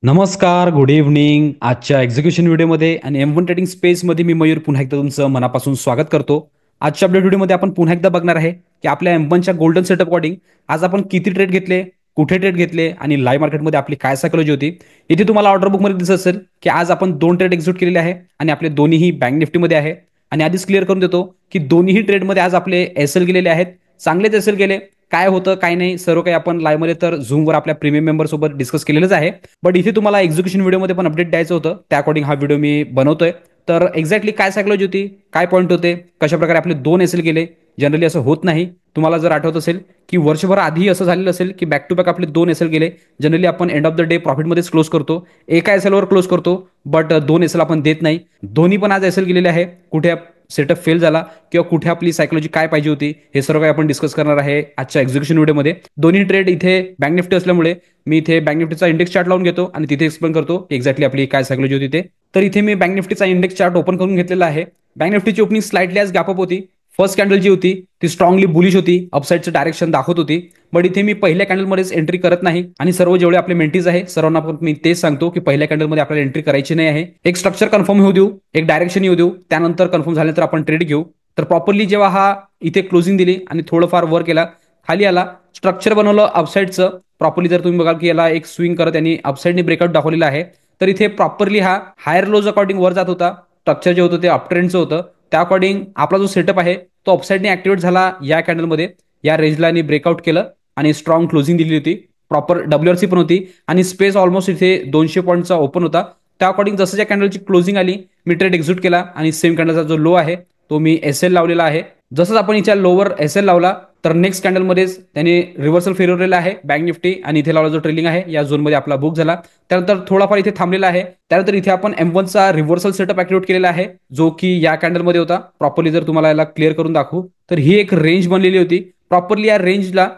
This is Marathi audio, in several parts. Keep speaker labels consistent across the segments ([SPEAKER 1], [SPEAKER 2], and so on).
[SPEAKER 1] नमस्कार, गुड इव्हनिंग. आजच्या एक्झिक्युशन व्हिडिओमध्ये आणि M1 ट्रेडिंग स्पेसमध्ये मी मयूर पुन्हा एकदा तुमचं मनापासून स्वागत करतो. आजच्या अपडेट व्हिडिओमध्ये आपण पुन्हा एकदा बघणार आहे की आपल्या M1च्या गोल्डन सेटअप अकॉर्डिंग आज आपण किती ट्रेड घेतले, कुठे ट्रेड घेतले आणि लाईव्ह मार्केटमध्ये आपली काय सायकोलॉजी होती. इथे तुम्हाला ऑर्डर बुकमध्ये दिसत असेल की आज आपण 2 ट्रेड एक्झिक्यूट केलेले आहे आणि आपले दोन्हीही बँक निफ्टीमध्ये आहे. आणि आधीच क्लिअर करून देतो की दोन्ही ट्रेडमध्ये आज आपले एसएल गेलेले आहेत. चांगलेच एसएल गेले. काय होतं काय नाही सर्व काही आपण लाईव्हमध्ये तर झूमवर आपल्या प्रीमियम मेंबर सोबत डिस्कस केलेलंच आहे. बट इथे तुम्हाला एक्झिक्युशन व्हिडिओमध्ये पण अपडेट द्यायचं होतं, त्या अकॉर्डिंग हा व्हिडिओ मी बनवतोय. तर एक्झॅक्टली काय सायकोलॉजी होती, काय पॉईंट होते, कशा प्रकारे आपले 2 एसएल गेले. जनरली असं होत नाही. तुम्हाला जर आठवत असेल की वर्षभर आधी असं झालेलं असेल की बॅक टू बॅक आपले 2 एसएल गेले. जनरली आपण एंड ऑफ द डे प्रॉफिटमध्येच क्लोज करतो, एका एसएलवर क्लोज करतो, बट 2 एसएल आपण देत नाही. दोन्ही पण आज एसएल गेलेले आहे. कुठे सेटअप फेल झाला किंवा कुठे आपली सायकोलॉजी काय पाहिजे होती, हे सर्व काही आपण डिस्कस करणार आहे आजच्या एक्झिक्युशन व्हिडिओमध्ये. दोन्ही ट्रेड इथे बँक निफ्टी असल्यामुळे मी इथे बँक निफ्टीचा इंडेक्स चार्ट लावून घेतो आणि तिथे एक्सप्लेन करतो एक्झॅक्टली आपली काय सायकोलॉजी होती ते. तर इथे मी बँक निफ्टीचा इंडेक्स चार्ट ओपन करून घेतलेला आहे. बँक निफ्टीची ओपनिंग स्लाइटली आज गॅपअप होती. फर्स्ट कॅन्डल जी होती ती स्ट्रॉंगली बुलिश होती, अपसाईडचं डायरेक्शन दाखवत होती. बट इथे मी पहिल्या कॅन्डलमध्येच एंट्री करत नाही आणि सर्व जेवढे आपले मेंटीज आहे सर्वांना पण मी तेच सांगतो की पहिल्या कॅन्डलमध्ये आपल्याला एंट्री करायची नाही आहे. एक स्ट्रक्चर कन्फर्म होऊ देऊ, एक डायरेक्शन येऊ देऊ, त्यानंतर कन्फर्म झाल्यानंतर आपण ट्रेड घेऊ. तर प्रॉपरली जेव्हा हा इथे क्लोजिंग दिली आणि थोडंफार वर केला, खाली आला, स्ट्रक्चर बनवलं अपसाईडचं. प्रॉपरली जर तुम्ही बघाल की याला एक स्विंग करत यांनी अपसाईडने ब्रेकआउट दाखवलेला आहे. तर इथे प्रॉपरली हा हायर लोज अकॉर्डिंग वर जात होता. स्ट्रक्चर जे होतं ते अपट्रेंडचं होतं. त्या अकॉर्डिंग आपला जो सेटअप आहे तो अपसाईडने ऍक्टिव्हेट झाला. या कॅन्डलमध्ये या रेंजला ब्रेकआउट केलं आणि स्ट्रॉंग क्लोजिंग दिली होती. प्रॉपर WRC पण होती आणि स्पेस ऑलमोस्ट इथे 200 पॉईंटचा ओपन होता. त्या अकॉर्डिंग जसं ज्या कॅन्डलची क्लोजिंग आली मी ट्रेड एक्झिक्यूट केला आणि सेम कॅन्डलचा जो लो आहे तो मी एसएल लावलेला आहे. जसंच आपण इथे लोवर एसएल लावला तर नेक्स्ट कॅन्डलमध्येच त्याने रिव्हर्सल फिरवलेला आहे बँक निफ्टी आणि इथे लावला जो ट्रेलिंग आहे या झोनमध्ये आपला बुक झाला. त्यानंतर थोडाफार इथे थांबलेला आहे. त्यानंतर इथे आपण M1चा रिव्हर्सल सेटअप ऍक्टिव्हेट केलेला आहे जो की या कॅन्डलमध्ये होता. प्रॉपरली जर तुम्हाला याला क्लिअर करून दाखवू तर ही एक रेंज बनलेली होती. प्रॉपरली या रेंजला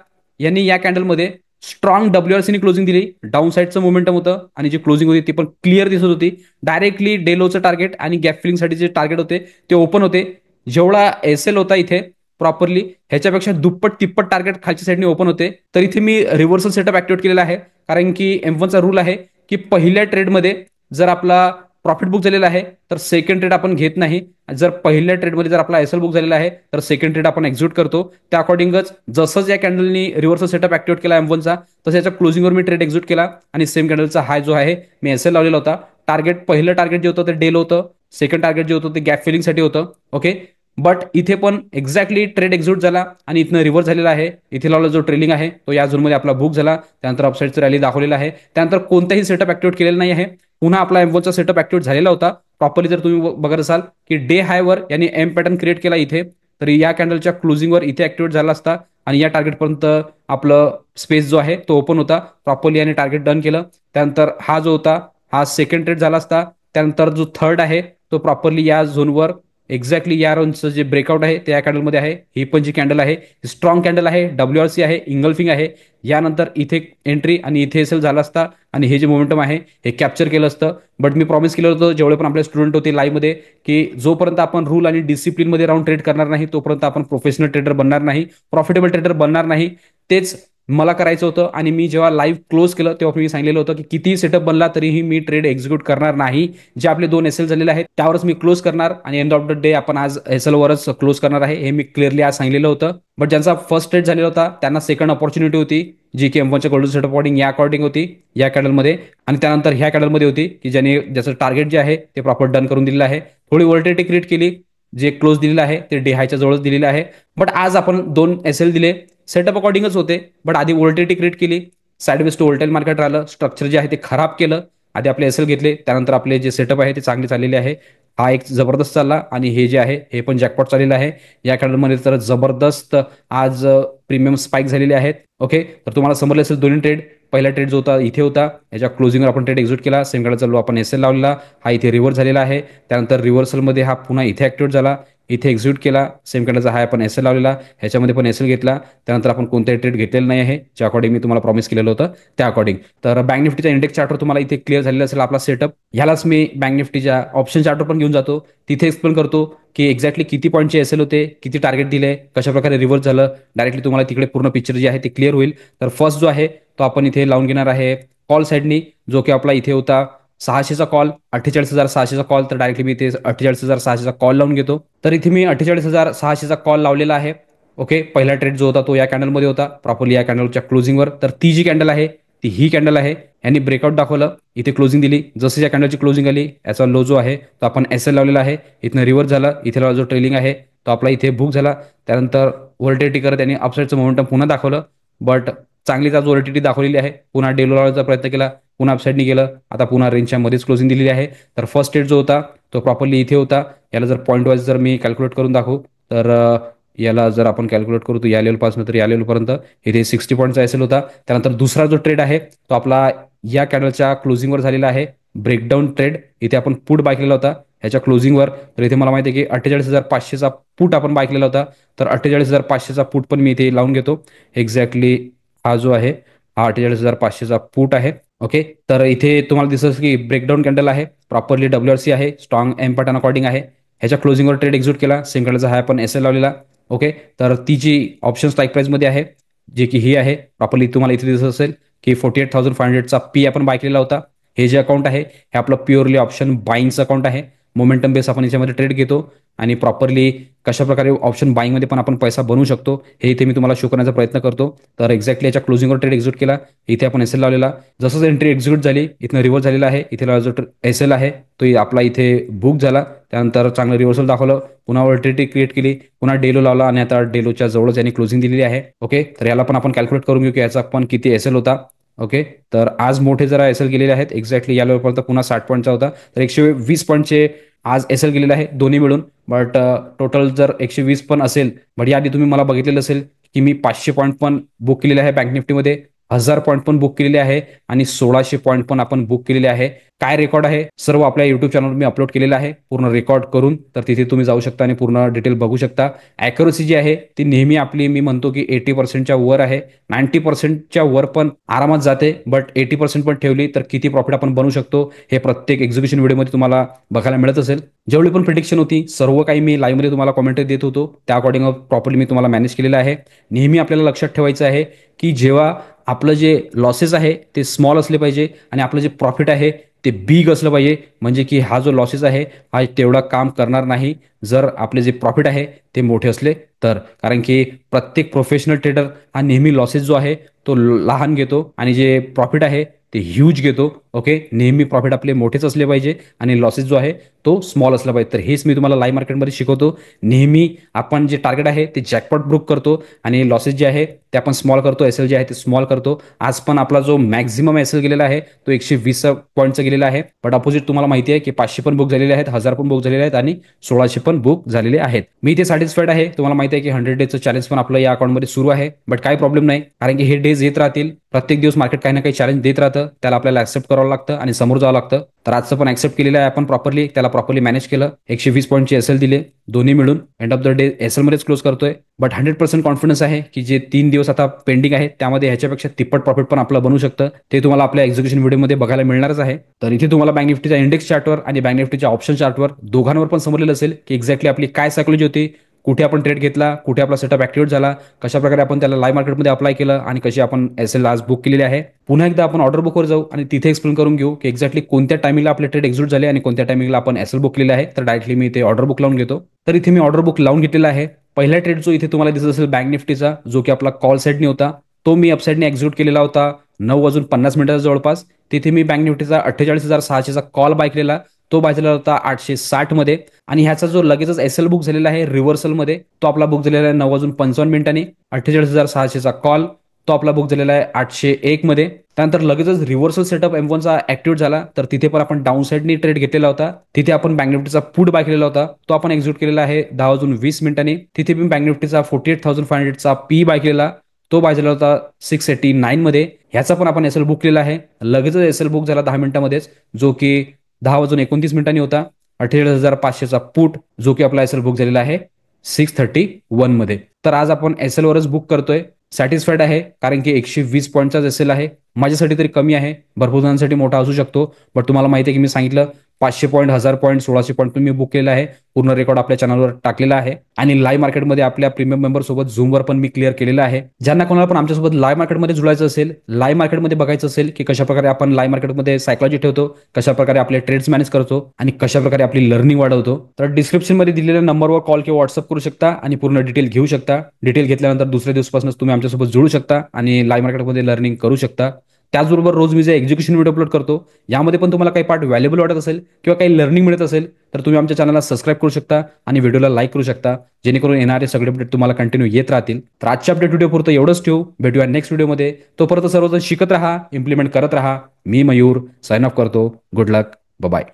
[SPEAKER 1] यांनी या कॅन्डलमध्ये स्ट्रॉंग WRC क्लोजिंग दिली. डाऊन साईडचं मोमेंटम होतं आणि जी क्लोजिंग होती ती पण क्लिअर दिसत होती. डायरेक्टली डेलोचं टार्गेट आणि गॅप फिलिंगसाठी जे टार्गेट होते ते ओपन होते. जेवढा एसएल होता इथे प्रॉपरली ह्याच्यापेक्षा दुप्पट तिप्पट टार्गेट खालच्या साईडने ओपन होते. तर इथे मी रिव्हर्सल सेटअप ऍक्टिव्हेट केलेला आहे कारण की M1चा रूल आहे की पहिल्या ट्रेडमध्ये जर आपला प्रॉफिट बुक झालेला आहे तर सेकंड ट्रेड आपण घेत नाही. जर पहिल्या ट्रेडमध्ये जर आपला एसएल बुक झालेला आहे तर सेकंड ट्रेड आपण एक्झिक्यूट करतो. त्या अकॉर्डिंगच जसंच या कॅन्डलनी रिव्हर्सल सेटअप ऍक्टिव्हेट केला M1चा तसं याच्या क्लोजिंगवर मी ट्रेड एक्झिक्यूट केला आणि सेम कॅन्डलचा हाय जो आहे मी एसएल लावलेला होता. टार्गेट पहिलं टार्गेट जे होतं ते डेल होतं, सेकंड टार्गेट जे होतं ते गॅप फिलिंगसाठी होतं. ओके, बट इथे पण एक्झॅक्टली ट्रेड एक्झिक्यूट झाला आणि इथनं रिव्हर्स झालेला आहे. इथे लावला जो ट्रेलिंग आहे तो या झोनमध्ये आपला बुक झाला. त्यानंतर अपसाईडचं रॅली दाखवलेला आहे. त्यानंतर कोणताही सेटअप ऍक्टिव्हेट केलेला नाही आहे. पुन्हा आपला M1चा सेटअप ऍक्टिव्हेट झालेला होता. प्रॉपरली जर तुम्ही बघत असाल की डे हायवर यांनी एम पॅटर्न क्रिएट केला इथे, तर या कॅन्डलच्या क्लोजिंगवर इथे ऍक्टिव्हेट झाला असता आणि या टार्गेटपर्यंत आपलं स्पेस जो आहे तो ओपन होता. प्रॉपरली याने टार्गेट डन केलं. त्यानंतर हा जो होता हा सेकंड ट्रेड झाला असता. त्यानंतर जो थर्ड आहे तो प्रॉपरली या झोनवर एक्झॅक्टली या रेंजचं जे ब्रेकआउट आहे ते या कॅन्डलमध्ये आहे. ही पण जी कॅन्डल आहे स्ट्रॉंग कॅन्डल आहे, WRC आहे, इंगल्फिंग आहे. यानंतर इथे एंट्री आणि इथे एसएल झाला असता आणि हे जे मोमेंटम आहे हे कॅप्चर केलं असतं. बट मी प्रॉमिस केलं होतं जेवढे पण आपले स्टुडंट होते लाईव्हमध्ये की जोपर्यंत आपण रूल आणि डिसिप्लिनमध्ये राहून ट्रेड करणार नाही तोपर्यंत आपण प्रोफेशनल ट्रेडर बनणार नाही, प्रॉफिटेबल ट्रेडर बनणार नाही. तेच मला करायचं होतं आणि मी जेव्हा लाईव्ह क्लोज केलं तेव्हा मी सांगितलेलं होतं की कितीही सेटअप बनला तरीही मी ट्रेड एक्झिक्यूट करणार नाही. जे आपले 2 एसएल झालेले आहेत त्यावरच मी क्लोज करणार आणि एंड ऑफ द डे आपण आज एसएल वरच क्लोज करणार आहे हे मी क्लिअरली आज सांगितलेलं होतं. बट ज्यांचा फर्स्ट ट्रेड झालेला होता त्यांना सेकंड ऑपॉर्च्युनिटी होती जी की M1च्या गोल्डन सेटअप अकॉर्डिंग या अकॉर्डिंग होती या कॅन्डलमध्ये आणि त्यानंतर ह्या कॅन्डलमध्ये होती की ज्याने ज्याचं टार्गेट जे आहे ते प्रॉपर डन करून दिलेलं आहे. थोडी व्होल्टिलिटी क्रिएट केली, जे क्लोज दिलेलं आहे ते डे हायच्या जवळच दिलेलं आहे. बट आज आपण 2 एसएल दिले, सेटअप अकॉर्डिंगच होते. बट आधी व्होल्टिलिटी क्रिएट केली, साइडवेज टू व्होल्टाईल मार्केट राहिलं, स्ट्रक्चर जे आहे ते खराब केलं. आधी आपले एसएल घेतले, त्यानंतर आपले जे सेटअप आहे ते चांगले चाललेले आहे. हा एक जबरदस्त चालला आणि हे जे आहे हे पण जॅकपॉट चाललेलं आहे. या कॅन्डलमध्ये तर जबरदस्त आज प्रीमियम स्पाइक झालेले आहेत. ओके, तर तुम्हाला समजलं असेल दोन्ही ट्रेड. पहिला ट्रेड जो होता इथे होता, याच्या क्लोजिंगवर आपण ट्रेड एक्झिक्यूट केला. सेम कॅन्डलचा लो आपण एसएल लावलेला, हा इथे रिव्हर्स झालेला आहे. त्यानंतर रिव्हर्सलमध्ये हा पुन्हा इथे ऍक्टिव्हेट झाला, इथे एक्झिक्यूट केला. सेम कॅन्डलचा हाय आपण एसएल लावलेला, ह्याच्यामध्ये पण एसएल घेतला. त्यानंतर आपण कोणताही ट्रेड घेतलेला नाही आहे ज्या अकॉर्डिंग मी तुम्हाला प्रॉमिस केलेलं होतं त्या अकॉर्डिंग. तर बँक निफ्टीच्या इंडेक्स चार्टवर तुम्हाला इथे क्लिअर झालेला असेल आपला सेटअप. ह्यालाच मी बँक निफ्टीच्या ऑप्शन चार्टवर पण घेऊन जातो, तिथे एक्सप्लेन करतो की एक्झॅक्टली किती पॉईंटचे एसएल होते, किती टार्गेट दिले, कशा प्रकारे रिव्हर्स झालं. डायरेक्टली तुम्हाला तिकडे पूर्ण पिक्चर जी आहे ती क्लिअर होईल. तर फर्स्ट जो आहे तो आपण इथे लावून घेणार आहे कॉल साईडनी, जो की आपला इथे होता 600चा कॉल, 48,600चा कॉल. तर डायरेक्टली मी इथे 48,600चा कॉल लावून घेतो. तर इथे मी 48,600चा कॉल लावलेला आहे. ओके, पहिला ट्रेड जो होता तो या कॅन्डलमध्ये होता, प्रॉपरली या कॅन्डलच्या क्लोजिंगवर. तर ती जी कॅन्डल आहे ती ही कॅन्डल आहे. यांनी ब्रेकआउट दाखवलं, इथे क्लोजिंग दिली. जसं या कॅन्डलची क्लोजिंग आली, याचा लो जो आहे तो आपण एस एल लावलेला आहे. इथनं रिव्हर्स झाला, इथे जो ट्रेलिंग आहे तो आपला इथे बुक झाला. त्यानंतर व्होल्टिलिटी करत त्यांनी अपसाईडचं मोमेंटम पुन्हा दाखवलं, बट चांगलीच आज व्होल्टिलिटी दाखवलेली आहे. पुन्हा डेलो लावण्याचा प्रयत्न केला, पुन्हा अपसाईडनी गेलं. आता पुन्हा रेंजच्या मध्येच क्लोजिंग दिलेली आहे. तर फर्स्ट ट्रेड जो होता तो प्रॉपरली इथे होता. याला जर पॉईंट वाईज जर मी कॅल्क्युलेट करून दाखवू, तर याला जर आपण कॅल्क्युलेट करू तर या लेवलपासून तर या लेवलपर्यंत इथे 60 पॉईंटचा एसेल होता. त्यानंतर दुसरा जो ट्रेड आहे तो आपला या कॅन्डलच्या क्लोजिंगवर झालेला आहे, ब्रेकडाऊन ट्रेड. इथे आपण पुट बाय केलेला होता ह्याच्या क्लोजिंगवर. तर इथे मला माहिती आहे की 48,500चा पुट आपण बाय केलेला होता. तर 48,500चा पुट पण मी इथे लावून घेतो. एक्झॅक्टली हा जो आहे हा 48,500चा पुट आहे. ओके, तर इथे तुम्हाला दिसत की ब्रेकडाऊन कॅन्डल आहे, प्रॉपरली WRC आहे, स्ट्रॉंग एम पॅटर्न अकॉर्डिंग आहे. ह्याच्या क्लोजिंगवर ट्रेड एक्झिक्यूट केला, सेम कॅन्डलचा हा आपण एस एल लावलेला. ओके, तर ती जी ऑप्शन स्ट्राईक प्राईसमध्ये आहे, जे की ही आहे प्रॉपरली, तुम्हाला इथे दिसत असेल की 48,500चा पी आपण बाय केलेला होता. हे जे अकाउंट आहे हे आपलं प्युअरली ऑप्शन बाईंगचं अकाउंट आहे. मोमेंटम बेस आपण याच्यामध्ये ट्रेड घेतो आणि प्रॉपरली कशा प्रकारे ऑप्शन बाईंगमध्ये पण आपण पैसा बनवू शकतो हे इथे मी तुम्हाला शो करण्याचा प्रयत्न करतो. तर एक्झॅक्टली याच्या क्लोजिंगवर ट्रेड एक्झिक्यूट केला, इथे आपण एस एल लावलेला. जसंच एंट्री एक्झिक्यूट झाली, इथनं रिव्हर्स झालेला आहे. इथे जो एस एल आहे तो आपला इथे बुक झाला. त्यानंतर चांगलं रिव्हर्सल दाखवलं, पुन्हा व्होल्टिलिटी क्रिएट केली, पुन्हा डेलो लावला आणि आता डेलोच्या जवळच यांनी क्लोजिंग दिलेली आहे. ओके, तर याला पण आपण कॅल्क्युलेट करून घेऊ की याचा पण किती एस एल होता. ओके, तर आज मोठे जरा एस एल गेलेले आहेत. एक्झॅक्टली या लेवलपर्यंत पुन्हा 60 पॉईंटचा होता. तर 120 पॉईंटचे आज एस एल गेलेले आहे दोन्ही मिळून. बट टोटल जर 120 पण असेल, बट याआधी तुम्ही मला बघितलेलं असेल की मी 500 पॉईंट पण बुक केलेले आहे बँक निफ्टीमध्ये, 1000 पॉईंट पण बुक केलेले आहे आणि 1600 पॉईंट पण आपण बुक केलेले आहे. काय रेकॉर्ड आहे सर्व आपल्या युट्यूब चॅनलवर मी अपलोड केलेलं आहे पूर्ण रेकॉर्ड करून. तर तिथे तुम्ही जाऊ शकता आणि पूर्ण डिटेल बघू शकता. ॲक्युरसी जी आहे ती नेहमी आपली, मी म्हणतो की 80%च्या वर आहे, 90%च्या वर पण आरामात जाते. बट 80% पण ठेवली तर किती प्रॉफिट आपण बनवू शकतो हे प्रत्येक एक्झिक्युशन व्हिडिओमध्ये तुम्हाला बघायला मिळत असेल. जेवढी पण प्रिडिक्शन होती सर्व काही मी लाईव्हमध्ये तुम्हाला कॉमेंटरी देत होतो, त्या अकॉर्डिंग प्रॉपरली मी तुम्हाला मॅनेज केलेलं आहे. नेहमी आपल्याला लक्षात ठेवायचं आहे की जेव्हा आपलं जे लॉसेस आहे ते स्मॉल असले पाहिजे आणि आपलं जे प्रॉफिट आहे ते बिग असलं पाहिजे. म्हणजे की हा जो लॉसेस आहे हा तेवढा काम करणार नाही जर आपले जे प्रॉफिट आहे ते मोठे असले तर. कारण की प्रत्येक प्रोफेशनल ट्रेडर हा नेहमी लॉसेस जो आहे तो लहान घेतो आणि जे प्रॉफिट आहे ते ह्यूज घेतो. ओके, नेहमी प्रॉफिट आपले मोठेच असले पाहिजे आणि लॉसेस जो आहे तो स्मॉल असला पाहिजे. तर हेच मी तुम्हाला लाईव्ह मार्केटमध्ये शिकवतो. नेहमी आपण जे टार्गेट आहे ते जॅकपॉट ब्रुक करतो आणि लॉसेस जे आहे ते आपण स्मॉल करतो, एस एल जे आहे ते स्मॉल करतो. आज पण आपला जो मॅक्झिमम एस एल गेलेला आहे तो 120 पॉईंटचा गेलेला आहे. बट अपोजिट तुम्हाला माहिती आहे की 500 पण बुक झालेले आहेत, 1000 पण बुक झालेले आहेत आणि 1600 पण बुक झालेले आहेत. मी इथे सॅटिस्फाईड आहे. तुम्हाला माहिती आहे की 100 डेजचं चॅलेंज पण आपलं या अकाउंटमध्ये सुरू आहे. बट काही प्रॉब्लेम नाही, कारण की हे डेज येत राहतील. प्रत्येक दिवस मार्केट काही ना काही चॅलेंज देत राहतं, त्याला आपल्याला ऍक्सेप्ट करावं लागतं आणि समोर जावं लागतं. तर आजचं पण ऍक्सेप्ट केलेलं आहे आपण प्रॉपरली, त्याला प्रॉपरली मॅनेज केलं. 120 पॉईंटचे एस एल दिले, दोन्ही मिळून end of the day S एलमध्येच क्लोज करतोय. बट 100% कॉन्फिडन्स आहे की जे 3 दिवस आता पेंडिंग आहे त्यामध्ये ह्याच्यापेक्षा तिप्पट प्रॉफिट पण आपलं बनू शकतं. ते तुम्हाला आपल्या एक्झिक्युशन व्हिडिओमध्ये बघायला मिळणारच आहे. तर इथे तुम्हाला बँक निफ्टीच्या इंडेक्स चार्टवर आणि बँक निफ्टीच्या ऑप्शन चार्टवर दोघांवर पण समजलेलं असेल की एक्झॅक्टली आपली काय सायकोलॉजी होती, कुठे आपण ट्रेड घेतला, कुठे आपला सेटअप ऍक्टिव्हेट झाला, कशा प्रकारे आपण त्याला लाईव्ह मार्केटमध्ये अप्लाय केलं आणि कशी आपण एस एल आज बुक केलेली आहे. पुन्हा एकदा आपण ऑर्डर बुकवर जाऊ आणि तिथे एक्सप्लेन करून घेऊ की एक्झॅक्टली कोणत्या टायमिंगला आपले ट्रेड एक्झिक्यूट झाले आणि कोणत्या टायमिंगला आपण एस एल बुक केलेले आहे. तर डायरेक्टली मी इथे ऑर्डर बुक लावून घेतो. तर इथे मी ऑर्डर बुक लावून घेतलेला आहे. पहिला ट्रेड जो इथे तुम्हाला दिसत असेल बँक निफ्टीचा, जो की आपला कॉल साईडने होता, तो मी अपसाईडने एक्झिक्यूट केलेला होता 9:50 जवळपास. तिथे मी बँक निफ्टीचा 48,600चा कॉल बाय केलेला, तो बाय झालेला होता 860 मध्ये. आणि ह्याचा जो लगेचच एस एल बुक झालेला आहे रिव्हर्सलमध्ये, तो आपला बुक झालेला आहे 9:55 48,600चा कॉल तो आपला बुक झालेला आहे 801 मध्ये. त्यानंतर लगेचच रिव्हर्सल सेटअप M1चा ऍक्टिव्हेट झाला, तर तिथे पण आपण डाऊन साईडनी ट्रेड घेतलेला होता. तिथे आपण बँक निफ्टीचा पुट बाय केलेला होता, तो आपण एक्झिक्यूट केलेला आहे 10:20. तिथे मी बँक निफ्टीचा 48,500चा पी बाय केलेला, तो बाय झाला होता 689 मध्ये. ह्याचा पण आपण एस एल बुक केलेला आहे. लगेचच एस एल बुक झाला 10 मिनिटांमध्येच, जो की 10:29 होता. 48,500चा पुट जो की आपला एस एल बुक झालेला आहे 631 मध्ये. तर आज आपण एस एल वरच बुक करतोय. सॅटिस्फाईड आहे कारण की 120 पॉईंटचाच एस एल आहे. माझ्यासाठी तरी कमी आहे, भरपूर जणांसाठी मोठा असू शकतो. बट तुम्हाला माहिती आहे की मी सांगितलं 500 पॉईंट, 1000 पॉईंट, 1600 पॉईंट तुम्ही बुक केलेला आहे. पूर्ण रेकॉर्ड आपल्या चॅनलवर टाकलेला आहे आणि लाईव्ह मार्केटमध्ये आपल्या प्रीमियम मेंबर सोबत झूमवर पण मी क्लिअर केलेलं आहे. ज्यांना कोणाला पण आमच्यासोबत लाईव्ह मार्केटमध्ये जुळायचं असेल, लाईव्ह मार्केटमध्ये बघायचं असेल की कशाप्रकारे आपण लाईव्ह मार्केटमध्ये सायकॉलॉजी ठेवतो, कशाप्रकारे आपले ट्रेड्स मॅनेज करतो आणि कशाप्रकारे आपली लर्निंग वाढवतो, तर डिस्क्रिप्शनमध्ये दिलेल्या नंबरवर कॉल किंवा व्हॉट्सअप करू शकता आणि पूर्ण डिटेल घेऊ शकता. डिटेल घेतल्यानंतर दुसऱ्या दिवसापासूनच तुम्ही आमच्यासोबत जुळू शकता आणि लाईव्ह मार्केटमध्ये लर्निंग करू शकता. त्याचबरोबर रोज मी जे एक्झिक्युशन व्हिडिओ अपलोड करतो, यामध्ये पण तुम्हाला काही पार्ट व्हॅल्युबल वाटत असेल किंवा काही लर्निंग मिळत असेल, तर तुम्ही आमच्या चॅनलला सबस्क्राईब करू शकता आणि व्हिडिओला लाईक करू शकता, जेणेकरून येणारे सगळे अपडेट तुम्हाला कंटिन्यू येत राहतील. तर आजच्या अपडेट व्हिडिओ पुरतं एवढंच ठेवू. भेटूया नेक्स्ट व्हिडिओमध्ये. तोपर्यंत सर्वजण शिकत राहा, इम्प्लिमेंट करत राहा. मी मयूर साइन ऑफ करतो. गुड लक. बाय.